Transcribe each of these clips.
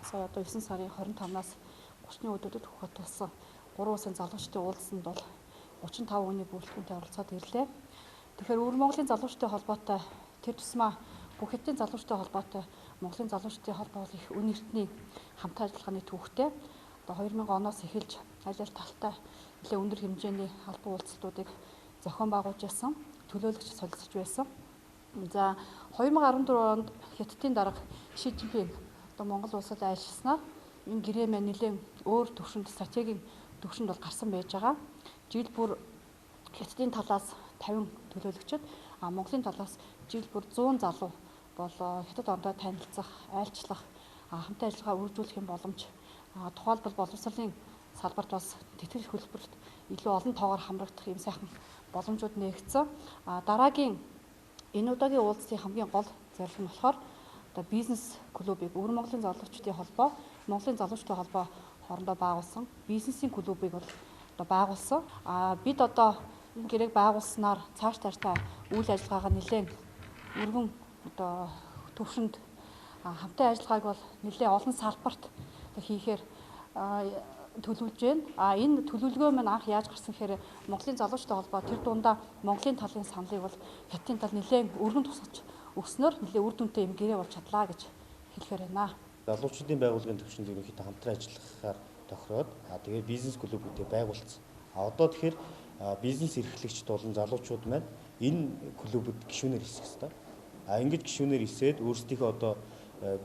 сая одоо 9 сарын 25-наас 30-ны өдрүүдэд хүрэхэд тулсан 3 улсын залуучдын уулзсанд бол 35 хүний бүрэлдэхүүнтэй оролцоод ирлээ. Тэгэхээр Өвөр Монголын залуучдын холбоотой тэр тусмаа бүх хэдийн залуучдын холбоотой Монголын залуучдын холбоо бол их үнэртний хамтаа ажиллагааны түүхтэй. Одоо 2000 оноос эхэлж аль аль талтай нэлээд өндөр хэмжээний албан уулзалтуудыг зохион байгуулж байсан, төлөөлөгч солилцож байсан. За 2014 онд Хятадын дарга Ши Жинпинг одоо Монгол улсад айлшилснаар энэ гэрээ маань нэлээд өөр төвшөнд стратегийн төвшөнд бол гарсан байж байгаа. Жил бүр Хятадын талаас 50 төлөөлөгчд, Монголын талаас жил бүр 100 залуу бол Хятад ондоо танилцах, айлчлах, хамтаа ажиллагаа үргэлжлүүлэх боломж. Тухайлбал боловсролын салбарт бас тэтгэл хөтөлбөрт илүү олон тоогоор хамрагдах юм сайхан боломжууд нээгдсэн. Дараагийн энэ удаагийн уулзалтын хамгийн гол зорилго нь болохоор одоо бизнес клубыг Өвөр Монголын залуучдын холбоо, Монголын залуучдын холбоо хоорондоо байгуулсан бизнесийн клубыг бол одоо байгуулсан. Бид одоо энэ гэрээг байгуулснаар цааш тааштай үйл ажиллагаагаа нэлээд өргөн одоо төвшөнд хамтын ажиллагааг бол нэлээд олон салбарт хийхээр төлөвлөж байна. Энэ төлөвлөгөө маань анх яаж гарсан гэхээр Монголын залуучдын холбоо тэр дундаа Монголын талын саналыг бол Хятадын тал нэлээд өргөн тусгаж өгснөөр нэлээд үр дүнтэй юм гэрээ болж чадлаа гэж хэлэхээр байна. Залуучдын байгууллагын төвшөнд ерөнхийдөө хамтран ажиллахаар тохироод тэгээд бизнес клубүүдийг байгуулсан. Одоо тэгэхээр бизнес эрхлэгчид болон залуучууд маань энэ клубуд гишүүнээр хийх хэрэгтэй. Ингэж гишүүнээр хийсээд өөрсдийнхөө одоо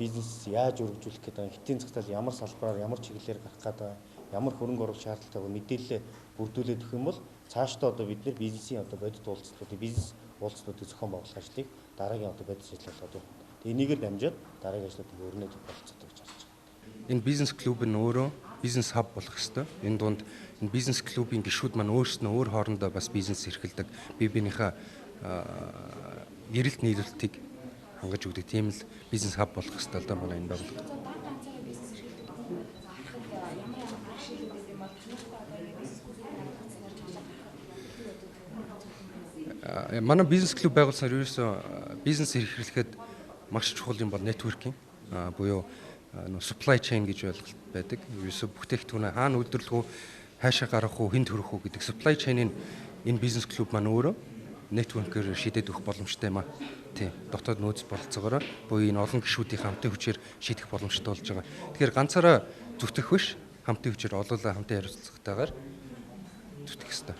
бизнес яаж өргөжүүлэх гэдэг, хэтийн зах зээл ямар салбараар, ямар чиглэлээр гарах гэдэг, ямар хөрөнгө оруулах шаардлагатайг мэдээлэл бүрдүүлээд өгөх юм бол цаашдаа одоо бид нэр бизнесийн одоо бодит уулзалтуудыг, бизнес уулзалтуудыг зохион байгуулах ажлыг дараагийн одоо бодит ажиллагаанд явуулдаг. Энийгээр дамжаад дараагийн ажлуудыг өрнөж болцоодог гэж харж байна. Энэ бизнес клуб нь өөрөө бизнес хаб болох ёстой. Энэ дунд энэ бизнес клубын гишүүд маань өөрснөө өөр хоорондоо бас бизнес эрхэлдэг, бие биенийхээ гэрэлт нийлүүлэлтийг хангаж өгдөг тийм л бизнес хаб болох ёстой л да манай энэ байгууллага. Манай бизнес клуб байгуулсаар ерөөсөө бизнес эрхлэхэд маш чухал юм бол нэтворкинг буюу supply chain гэж ойлголт байдаг. Ерөөсөө бүтээгдэхүүнээ хаана үйлдвэрлэх үү, хаашаа гаргах үү, хэн төрөх үү гэдэг supply chain-ийн энэ бизнес клуб маань өөрөө нэтворкээр шийдээд өгөх боломжтой юм аа. Тийм. Дотоод нөөц бололцоогоор буюу энэ олон гишүүдийн хамтын хүчээр шийдэх боломжтой болж байгаа. Тэгэхээр ганцаараа зүтгэх биш, хамтын хүчээр олоолаа хамтын ярилцлагатайгаар зүтгэх ёстой.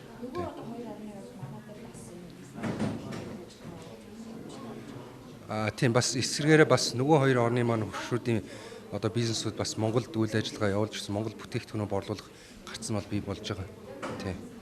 Тийм бас эсвэргээрээ бас нөгөө хоёр орны маань хөршүүдийн одоо бизнесүүд бас Монголд үйл ажиллагаа явуулж ирсэн, Монгол бүтээгдэхүүнөө борлуулах гарцсан бол бий болж байгаа. Тийм.